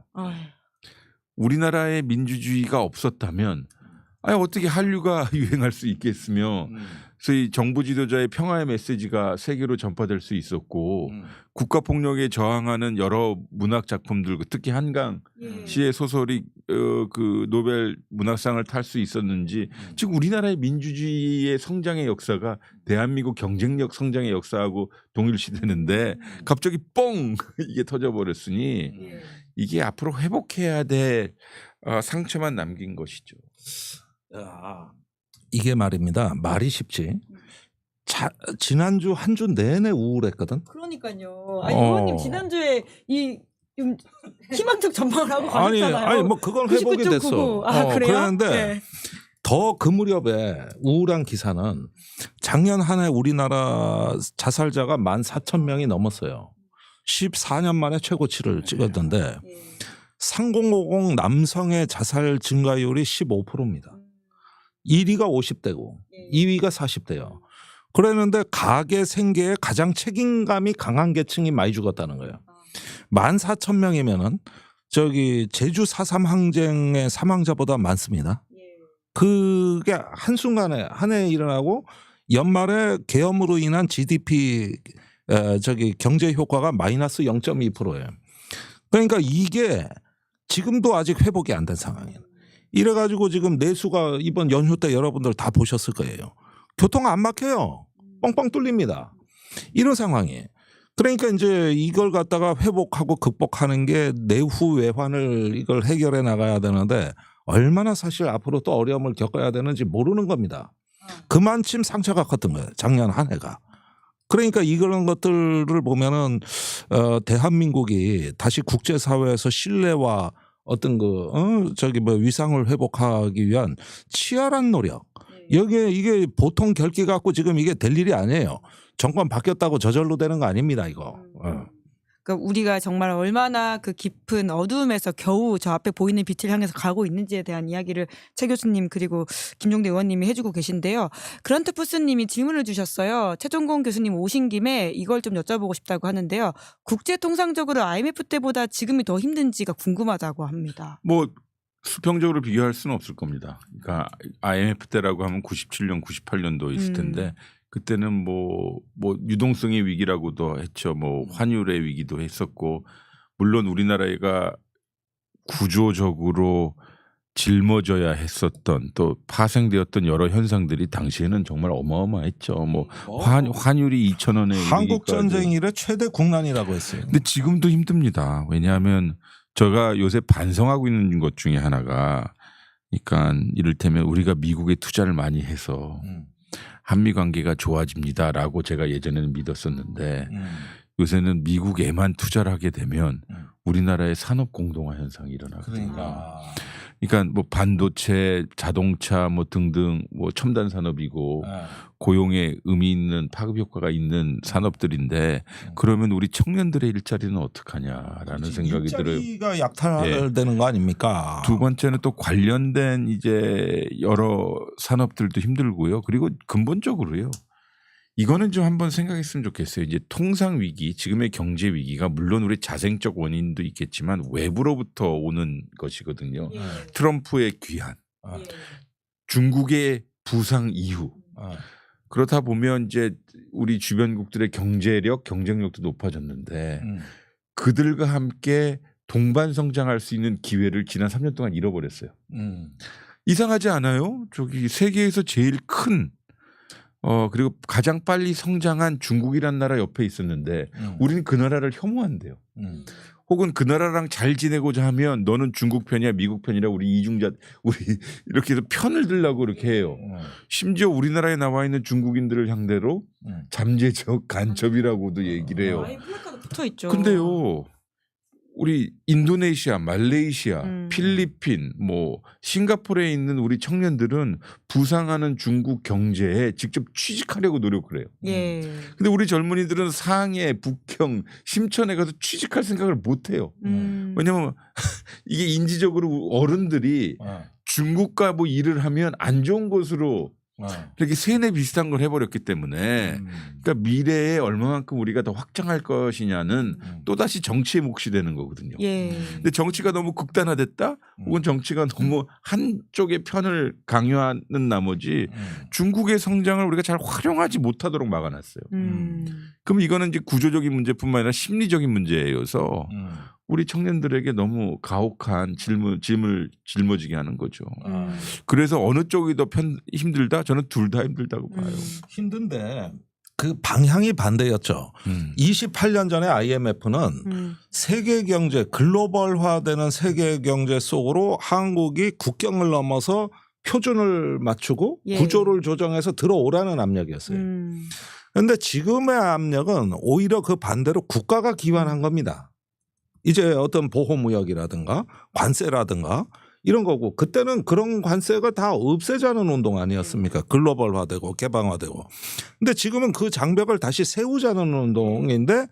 우리나라의 민주주의가 없었다면 어떻게 한류가 유행할 수 있겠으며 소위 정부 지도자의 평화의 메시지가 세계로 전파될 수 있었고 국가폭력에 저항하는 여러 문학 작품들 특히 한강 시의 소설이 그 노벨 문학상을 탈 수 있었는지 즉 우리나라의 민주주의의 성장의 역사가 대한민국 경쟁력 성장의 역사하고 동일시되는데 갑자기 뻥 이게 터져버렸으니 이게 앞으로 회복해야 될 상처만 남긴 것이죠. 이게 말입니다. 말이 쉽지. 지난주 한 주 내내 우울했거든. 그러니까요. 의원님 지난주에 좀 희망적 전망을 하고 가셨잖아요. 아니 뭐 그건 회복이 됐어. 그래요? 그런데 더 그 무렵에 우울한 기사는 작년 한 해 우리나라 자살자가 14,000명이 넘었어요. 14년 만에 최고치를 찍었던데 상공오공 남성의 자살 증가율이 15%입니다. 1위가 50대고 2위가 40대요. 그랬는데 가계 생계에 가장 책임감이 강한 계층이 많이 죽었다는 거예요. 14,000명이면은 저기 제주 4.3 항쟁의 사망자보다 많습니다. 그게 한순간에 한 해에 일어나고 연말에 계엄으로 인한 GDP 저기 경제 효과가 마이너스 0.2%예요. 그러니까 이게 지금도 아직 회복이 안 된 상황이에요. 이래가지고 지금 내수가 이번 연휴 때 여러분들 다 보셨을 거예요. 교통 안 막혀요. 뻥뻥 뚫립니다. 이런 상황이에요. 그러니까 이제 이걸 갖다가 회복하고 극복하는 게 내후 외환을 이걸 해결해 나가야 되는데 얼마나 사실 앞으로 또 어려움을 겪어야 되는지 모르는 겁니다. 그만큼 상처가 컸던 거예요. 작년 한 해가. 그러니까 이런 것들을 보면은 대한민국이 다시 국제사회에서 신뢰와 어떤 저기 위상을 회복하기 위한 치열한 노력. 여기에 이게 보통 결기 갖고 지금 이게 될 일이 아니에요. 정권 바뀌었다고 저절로 되는 거 아닙니다, 이거. 그러니까 우리가 정말 얼마나 그 깊은 어두움에서 겨우 저 앞에 보이는 빛을 향해서 가고 있는지에 대한 이야기를 최 교수님 그리고 김종대 의원님이 해주고 계신데요. 그런트푸스님이 질문을 주셨어요. 최종공 교수님 오신 김에 이걸 좀 여쭤보고 싶다고 하는데요. 국제 통상적으로 IMF 때보다 지금이 더 힘든지가 궁금하다고 합니다. 뭐 수평적으로 비교할 수는 없을 겁니다. 그러니까 IMF 때라고 하면 97년, 98년도 있을 텐데 그때는 뭐 유동성의 위기라고도 했죠. 뭐 환율의 위기도 했었고 물론 우리나라가 구조적으로 짊어져야 했었던 또 파생되었던 여러 현상들이 당시에는 정말 어마어마했죠. 뭐 환율이 2,000원에 한국 전쟁 이래 최대 국난이라고 했어요. 근데 지금도 힘듭니다. 왜냐하면 제가 요새 반성하고 있는 것 중에 하나가 그러니까 이를테면 우리가 미국에 투자를 많이 해서 한미 관계가 좋아집니다라고 제가 예전에는 믿었었는데 요새는 미국에만 투자를 하게 되면 우리나라의 산업 공동화 현상이 일어나거든요. 그러니까 뭐 반도체, 자동차 뭐 등등 뭐 첨단 산업이고 고용에 의미 있는 파급 효과가 있는 산업들인데 그러면 우리 청년들의 일자리는 어떡하냐라는 생각이 들어요. 일자리가 약탈되는 거 아닙니까? 두 번째는 또 관련된 이제 여러 산업들도 힘들고요. 그리고 근본적으로요. 이거는 좀 한번 생각했으면 좋겠어요. 이제 통상 위기, 지금의 경제 위기가 물론 우리 자생적 원인도 있겠지만 외부로부터 오는 것이거든요. 트럼프의 귀환, 중국의 부상 이후. 그렇다 보면 이제 우리 주변국들의 경제력, 경쟁력도 높아졌는데 그들과 함께 동반 성장할 수 있는 기회를 지난 3년 동안 잃어버렸어요. 이상하지 않아요? 저기 세계에서 제일 큰 그리고 가장 빨리 성장한 중국이란 나라 옆에 있었는데 우리는 그 나라를 혐오한대요. 혹은 그 나라랑 잘 지내고자 하면 너는 중국 편이야 미국 편이라 우리 이중자 우리 이렇게 해서 편을 들라고 이렇게 해요. 심지어 우리나라에 나와 있는 중국인들을 상대로 잠재적 간첩이라고도 얘기를 해요. 붙어 있죠. 근데요. 우리 인도네시아, 말레이시아, 필리핀, 뭐 싱가포르에 있는 우리 청년들은 부상하는 중국 경제에 직접 취직하려고 노력을 해요. 근데 우리 젊은이들은 상해, 북경, 심천에 가서 취직할 생각을 못 해요. 왜냐하면 이게 인지적으로 어른들이 중국과 뭐 일을 하면 안 좋은 곳으로 이렇게 세뇌 비슷한 걸 해버렸기 때문에 그러니까 미래에 얼마만큼 우리가 더 확장할 것이냐는 또다시 정치의 몫이 되는 거거든요. 근데 정치가 너무 극단화됐다 혹은 정치가 너무 한쪽의 편을 강요하는 나머지 중국의 성장을 우리가 잘 활용하지 못하도록 막아놨어요. 그럼 이거는 이제 구조적인 문제뿐만 아니라 심리적인 문제여서 우리 청년들에게 너무 가혹한 짐을 짊어지게 하는 거죠. 그래서 어느 쪽이 더 힘들다? 저는 둘 다 힘들다고 봐요. 힘든데 그 방향이 반대였죠. 28년 전에 IMF는 세계 경제 글로벌화되는 세계 경제 속으로 한국이 국경을 넘어서 표준을 맞추고 구조를 조정해서 들어오라는 압력이었어요. 그런데 지금의 압력은 오히려 그 반대로 국가가 기반한 겁니다. 이제 어떤 보호무역이라든가 관세라든가 이런 거고 그때는 그런 관세가 다 없애자는 운동 아니었습니까? 글로벌화되고 개방화되고. 근데 지금은 그 장벽을 다시 세우자는 운동인데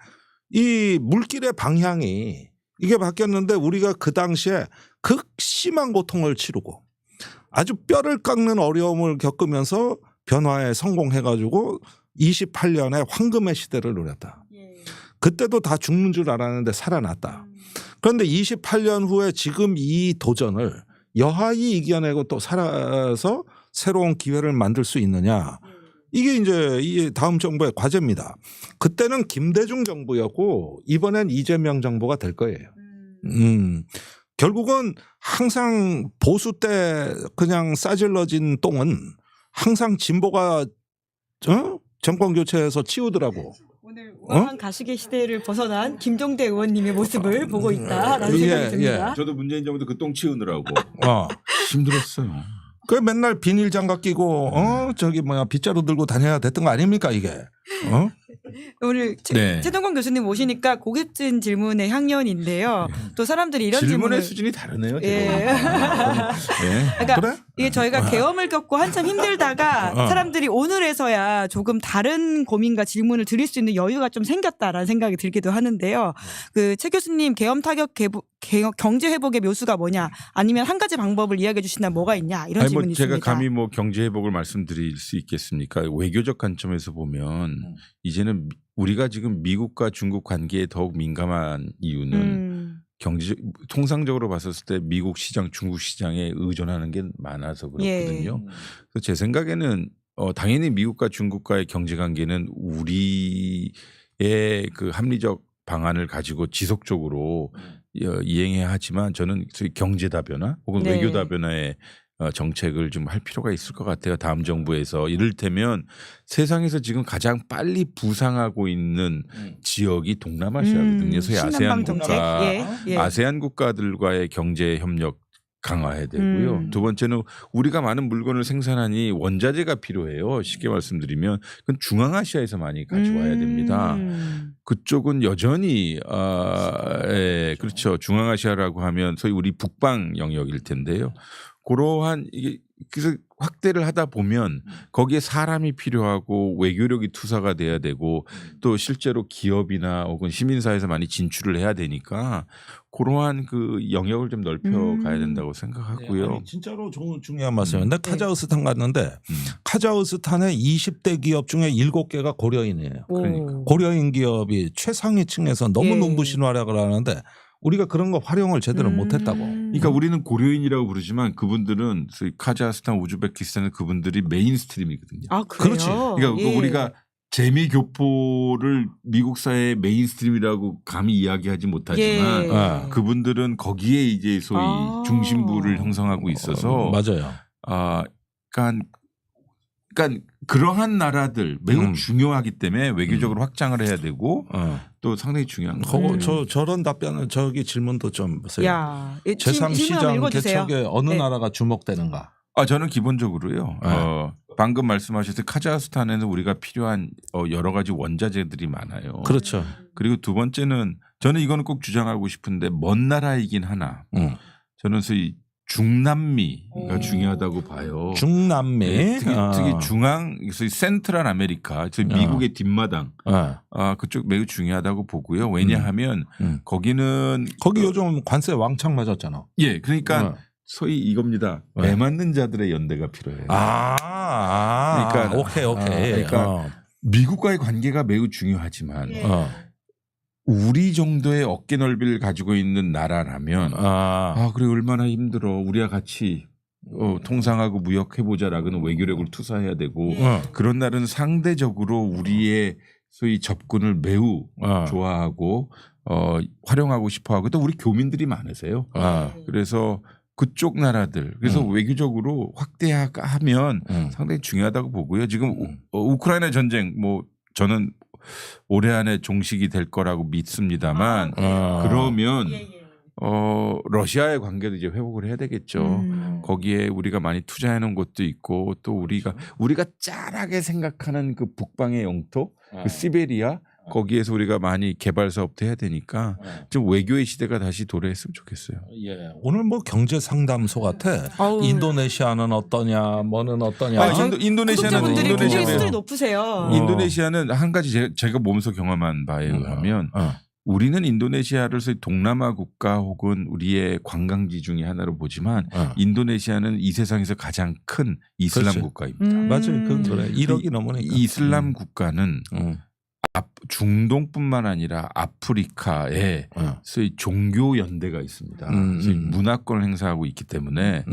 이 물길의 방향이 이게 바뀌었는데 우리가 그 당시에 극심한 고통을 치르고 아주 뼈를 깎는 어려움을 겪으면서 변화에 성공해가지고 28년에 황금의 시대를 누렸다. 그때도 다 죽는 줄 알았는데 살아났다. 그런데 28년 후에 지금 이 도전을 여하이 이겨내고 또 살아서 새로운 기회를 만들 수 있느냐. 이게 이제 이 다음 정부의 과제입니다. 그때는 김대중 정부였고 이번엔 이재명 정부가 될 거예요. 결국은 항상 보수 때 그냥 싸질러진 똥은 항상 진보가 정권 교체해서 치우더라고. 오늘 우아한 가시계 시대를 벗어난 김종대 의원님의 모습을 보고 있다라는 생각이 듭니다. 저도 문재인 정부도 그 똥 치우느라고 힘들었어요. 그 맨날 비닐 장갑 끼고 저기 뭐야 빗자루 들고 다녀야 됐던 거 아닙니까 이게? 오늘 네. 최동건 교수님 오시니까 고급진 질문의 향연인데요. 또 사람들이 이런 질문의 질문을 수준이 다르네요. 예. 그러니까 그래? 이게 저희가 계엄을 겪고 한참 힘들다가 사람들이 오늘에서야 조금 다른 고민과 질문을 드릴 수 있는 여유가 좀 생겼다라는 생각이 들기도 하는데요. 그 최 교수님 계엄 타격 경제 회복의 묘수가 뭐냐 아니면 한 가지 방법을 이야기해 주신다면 뭐가 있냐 이런 질문이 있습니다. 제가 감히 뭐 경제 회복을 말씀드릴 수 있겠습니까? 외교적 관점에서 보면 이제는 우리가 지금 미국과 중국 관계에 더욱 민감한 이유는 경제 통상적으로 봤었을 때 미국 시장, 중국 시장에 의존하는 게 많아서 그렇거든요. 그래서 제 생각에는 당연히 미국과 중국과의 경제 관계는 우리의 그 합리적 방안을 가지고 지속적으로 이행해야 하지만 저는 경제 다변화 혹은 외교 다변화의 정책을 좀 할 필요가 있을 것 같아요. 다음 정부에서 이를테면 세상에서 지금 가장 빨리 부상하고 있는 지역이 동남아시아거든요. 소위 아세안 국가, 아세안 국가들과의 경제 협력 강화해야 되고요. 두 번째는 우리가 많은 물건을 생산하니 원자재가 필요해요. 쉽게 말씀드리면 그건 중앙아시아에서 많이 가져와야 됩니다. 그쪽은 여전히 그렇죠. 중앙아시아라고 하면 소위 우리 북방 영역일 텐데요. 그러한 이게 그래서 확대를 하다 보면 거기에 사람이 필요하고 외교력이 투사가 돼야 되고 또 실제로 기업이나 혹은 시민사회에서 많이 진출을 해야 되니까 그러한 그 영역을 좀 넓혀 가야 된다고 생각하고요. 네, 아니, 진짜로 중요한 말씀인데 카자흐스탄 갔는데 카자흐스탄의 20대 기업 중에 7개가 고려인이에요. 그러니까. 고려인 기업이 최상위층에서 너무 눈부신 활약을 하는데 우리가 그런 거 활용을 제대로 못했다고. 그러니까 우리는 고려인이라고 부르지만 그분들은 카자흐스탄, 우즈베키스탄은 그분들이 메인스트림이거든요. 아, 그래요? 그렇지. 그러니까 우리가 재미 교포를 미국 사회의 메인스트림이라고 감히 이야기하지 못하지만 그분들은 거기에 이제 소위 중심부를 형성하고 있어서 맞아요. 그러니까 그러한 나라들 매우 중요하기 때문에 외교적으로 확장을 해야 되고 또 상당히 중요한 거예요. 저런 답변은 저기 질문도 좀 보세요. 제3시장 개척에 어느 나라가 주목되는가? 저는 기본적으로요. 방금 말씀하셨듯이 카자흐스탄에는 우리가 필요한 여러 가지 원자재들이 많아요. 그렇죠. 그리고 두 번째는 저는 이거는 꼭 주장하고 싶은데 먼 나라이긴 하나 저는 소위 중남미가 중요하다고 봐요. 중남미, 네, 특히 중앙, 센트럴 아메리카, 미국의 뒷마당, 그쪽 매우 중요하다고 보고요. 왜냐하면 거기는 거기 요즘 관세 왕창 맞았잖아. 예, 그러니까 소위 이겁니다. 배 맞는 자들의 연대가 필요해요. 그러니까 오케이. 그러니까 미국과의 관계가 매우 중요하지만. 우리 정도의 어깨 넓이를 가지고 있는 나라라면 그래 얼마나 힘들어 우리와 같이 통상하고 무역해보자라는 외교력을 투사해야 되고 그런 날은 상대적으로 우리의 소위 접근을 매우 좋아하고 활용하고 싶어하고 또 우리 교민들이 많으세요. 그래서 그쪽 나라들 그래서 외교적으로 확대하면 상당히 중요하다고 보고요. 지금 우크라이나 전쟁 뭐 저는 올해 안에 종식이 될 거라고 믿습니다만 그러면 러시아의 관계도 이제 회복을 해야 되겠죠. 거기에 우리가 많이 투자해 놓은 것도 있고 또 우리가 짠하게 생각하는 그 북방의 영토 그 시베리아 거기에서 우리가 많이 개발 사업도 해야 되니까 좀 외교의 시대가 다시 도래했으면 좋겠어요. 예. 오늘 뭐 경제 상담소 같아. 인도네시아는 어떠냐, 뭐는 어떠냐. 인도네시아는 구독자분들이 굉장히 수준이 높으세요. 인도네시아는 한 가지 제가 몸소 경험한 바에 의하면 우리는 인도네시아를 소위 동남아 국가 혹은 우리의 관광지 중에 하나로 보지만 인도네시아는 이 세상에서 가장 큰 이슬람 그렇지. 국가입니다. 맞아요. 그건 그래. 1억이 넘으니까. 이슬람 국가는 중동뿐만 아니라 아프리카에 소위 종교 연대가 있습니다. 문화권을 행사하고 있기 때문에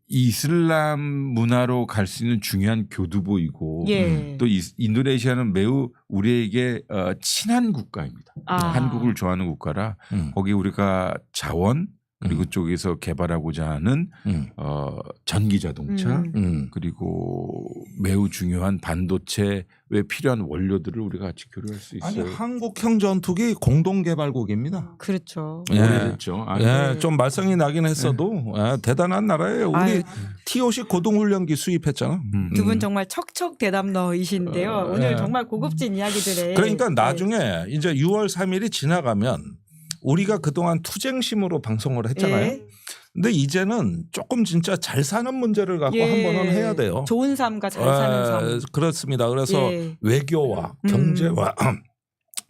이슬람 문화로 갈 수 있는 중요한 교두보이고 또 인도네시아는 매우 우리에게 친한 국가입니다. 한국을 좋아하는 국가라 거기 우리가 자원 그리고 쪽에서 개발하고자 하는 전기 자동차 그리고 매우 중요한 반도체에 필요한 원료들을 우리가 같이 교류할 수 있어요. 아니, 한국형 전투기 공동개발국입니다. 그렇죠. 오래됐죠. 예, 좀 말썽이 나긴 했어도 대단한 나라예요. 우리 T-50 고등훈련기 수입했잖아. 두 분 정말 척척 대담너이신데요. 오늘 정말 고급진 이야기들에. 그러니까 나중에 이제 6월 3일이 지나가면 우리가 그동안 투쟁심으로 방송을 했잖아요. 근데 이제는 조금 진짜 잘 사는 문제를 갖고 한번은 해야 돼요. 좋은 삶과 잘 사는 삶. 그렇습니다. 그래서 외교와 경제와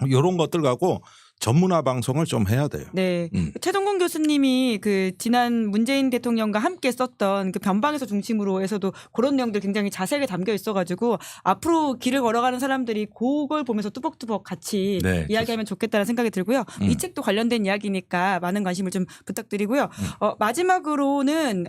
이런 것들 갖고 전문화 방송을 좀 해야 돼요. 네. 최동건 교수님이 그 지난 문재인 대통령과 함께 썼던 그 변방에서 중심으로 해서도 그런 내용들 굉장히 자세하게 담겨 있어가지고 앞으로 길을 걸어가는 사람들이 그걸 보면서 뚜벅뚜벅 같이 이야기하면 좋겠다는 생각이 들고요. 이 책도 관련된 이야기니까 많은 관심을 좀 부탁드리고요. 마지막으로는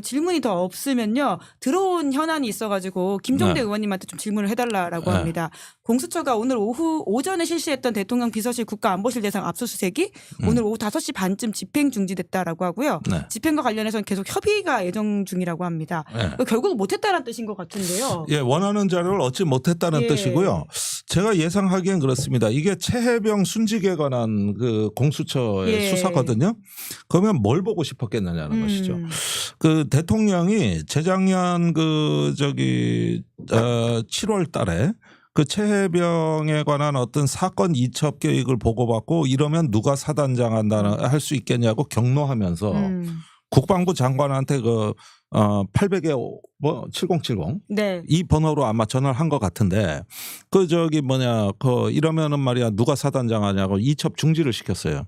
질문이 더 없으면요. 들어온 현안이 있어가지고 김종대 의원님한테 좀 질문을 해달라고 합니다. 공수처가 오늘 오전에 실시했던 대통령 비서실 국가안보실 대상 압수수색이 오늘 오후 5시 반쯤 집행 중지됐다라고 하고요. 집행과 관련해서는 계속 협의가 예정 중이라고 합니다. 결국 못했다는 뜻인 것 같은데요. 예, 원하는 자료를 얻지 못했다는 뜻이고요. 제가 예상하기엔 그렇습니다. 이게 최혜병 순직에 관한 그 공수처의 수사거든요. 그러면 뭘 보고 싶었겠느냐는 것이죠. 그 대통령이 재작년 7월 달에 그 최혜병에 관한 어떤 사건 이첩 계획을 보고받고 이러면 누가 사단장한다는 할 수 있겠냐고 경로하면서 국방부 장관한테 그 800에 7070 이 번호로 아마 전화를 한 것 같은데 이러면은 말이야 누가 사단장하냐고 이첩 중지를 시켰어요.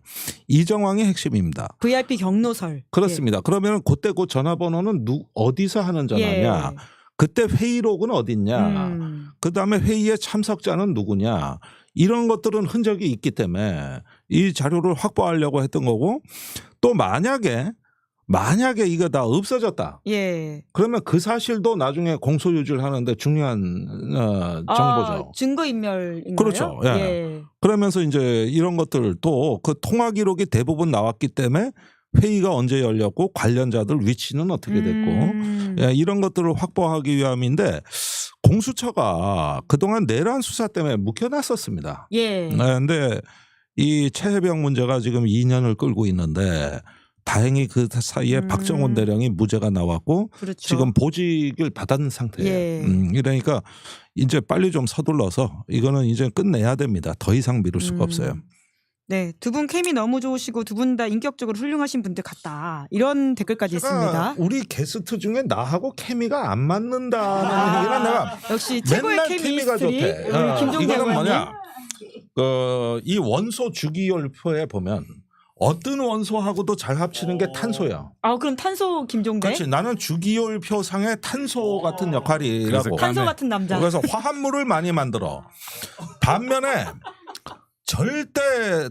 이 정황이 핵심입니다. VIP 경로설. 그렇습니다. 그러면은 그때 그 전화번호는 어디서 하는 전화냐? 그때 회의록은 어딨냐. 그다음에 회의에 참석자는 누구냐. 이런 것들은 흔적이 있기 때문에 이 자료를 확보하려고 했던 거고 또 만약에 이거 다 없어졌다. 그러면 그 사실도 나중에 공소유지를 하는데 중요한 정보죠. 증거인멸인가요? 그렇죠. 그러면서 이제 이런 것들도 그 통화 기록이 대부분 나왔기 때문에 회의가 언제 열렸고 관련자들 위치는 어떻게 됐고 이런 것들을 확보하기 위함인데 공수처가 그동안 내란 수사 때문에 묵혀놨었습니다. 그런데 이 최혜병 문제가 지금 2년을 끌고 있는데 다행히 그 사이에 박정훈 대령이 무죄가 나왔고 지금 보직을 받은 상태예요. 그러니까 이제 빨리 좀 서둘러서 이거는 이제 끝내야 됩니다. 더 이상 미룰 수가 없어요. 네, 두 분 케미 너무 좋으시고 두 분 다 인격적으로 훌륭하신 분들 같다. 이런 댓글까지 있습니다. 우리 게스트 중에 나하고 케미가 안 맞는다는 얘기는 내가 역시 최고의 케미가 좋대. 이거는 뭐냐? 이 원소 주기율표에 보면 어떤 원소하고도 잘 합치는 게 탄소야. 그럼 탄소 김종대? 그렇지. 나는 주기율표상의 탄소 같은 역할이라고. 탄소 같은 남자. 그래서 화합물을 많이 만들어. 반면에 절대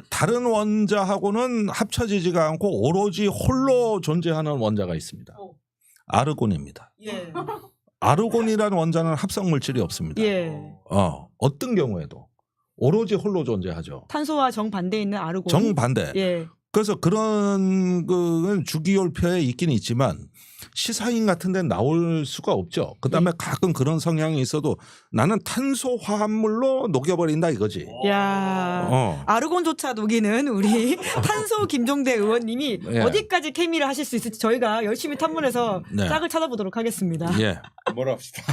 다른 원자하고는 합쳐지지가 않고 오로지 홀로 존재하는 원자가 있습니다. 아르곤입니다. 아르곤이라는 원자는 합성 물질이 없습니다. 어떤 경우에도 오로지 홀로 존재하죠. 탄소와 정반대에 있는 아르곤. 정반대. 그래서 그런 그 주기율표에 있긴 있지만 시사인 같은 데는 나올 수가 없죠. 그다음에 가끔 그런 성향이 있어도 나는 탄소 화합물로 녹여버린다 이거지. 야, 아르곤조차 녹이는 우리 탄소 김종대 의원님이 예. 어디까지 케미를 하실 수 있을지 저희가 열심히 탐문해서 네. 짝을 찾아보도록 하겠습니다. 예. 뭐라 합시다.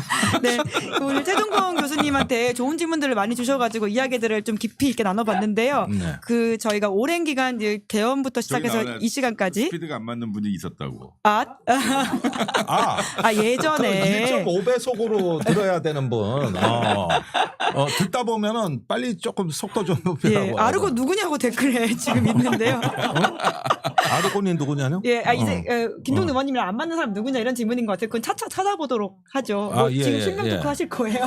네, 우리 최종권 교수님한테 좋은 질문들을 많이 주셔가지고 이야기들을 좀 깊이 있게 나눠봤는데요. 네. 그 저희가 오랜 기간 이제 개헌부터 시작해서 이 시간까지 스피드가 안 맞는 분이 있었다고. 예전에 2.5배속으로 들어야 되는 분. 듣다 보면은 빨리 조금 속도 좀 높이라고. 예, 아르고 누구냐고 댓글에 지금 있는데요. 아르고님 누구냐요? 예, 이제 김종대 의원님이랑 안 맞는 사람 누구냐 이런 질문인 것 같아요. 그건 차차 찾아보도록 하죠. 지금 실명 토크 하실 거예요.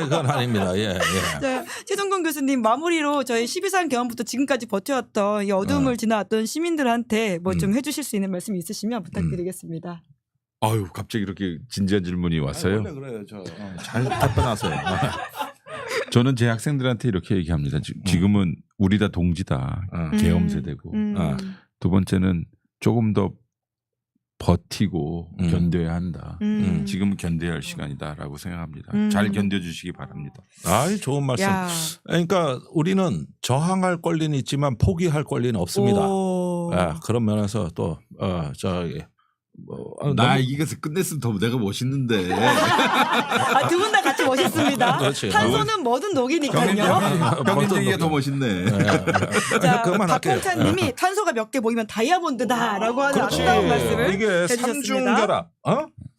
그건 아닙니다. 예. 자, 최종권 교수님 마무리로 저희 12상 개헌부터 지금까지 버텨왔던 이 어둠을 지나왔던 시민들한테 뭐 좀 해주실 수 있는 말씀이 있으시면 부탁드리겠습니다. 아유, 갑자기 이렇게 진지한 질문이 왔어요. 원래 그래요. 잘 답변하세요. 저는 제 학생들한테 이렇게 얘기합니다. 지금은 우리 다 동지다. 계엄 세대고. 두 번째는 조금 더 버티고 견뎌야 한다. 지금 견뎌야 할 시간이다라고 생각합니다. 잘 견뎌주시기 바랍니다. 좋은 말씀. 야. 그러니까 우리는 저항할 권리는 있지만 포기할 권리는 없습니다. 그런 면에서 또 나 이겨서 끝냈으면 더 내가 멋있는데. 두 분 다 같이 멋있습니다. 그렇지. 탄소는 뭐든 녹이니까요. 형님 얘기가 더 멋있네. 자, 그만할게요. 박홍찬님이 탄소가 몇 개 모이면 다이아몬드다라고 하는 그렇지. 아름다운 말씀을 이게 해주셨습니다. 삼중결합.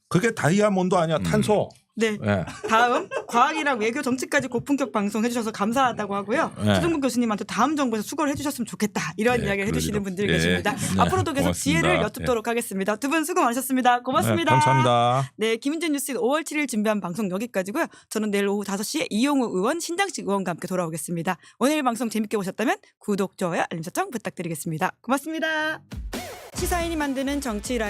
그게 다이아몬드 아니야. 탄소. 네. 예. 다음 과학이랑 외교 정치까지 고품격 방송 해주셔서 감사하다고 하고요. 네. 최종근 교수님한테 다음 정부에서 수고를 해주셨으면 좋겠다 이런 이야기를 해주시는 분들이 계십니다. 네. 앞으로도 계속 고맙습니다. 지혜를 엿듣도록 하겠습니다. 두 분 수고 많으셨습니다. 고맙습니다. 감사합니다. 네, 김은재 뉴스 5월 7일 준비한 방송 여기까지고요. 저는 내일 오후 5시에 이용우 의원, 신장식 의원과 함께 돌아오겠습니다. 오늘 방송 재밌게 보셨다면 구독, 좋아요, 알림 설정 부탁드리겠습니다. 고맙습니다. 시사인이 만드는 정치 라이브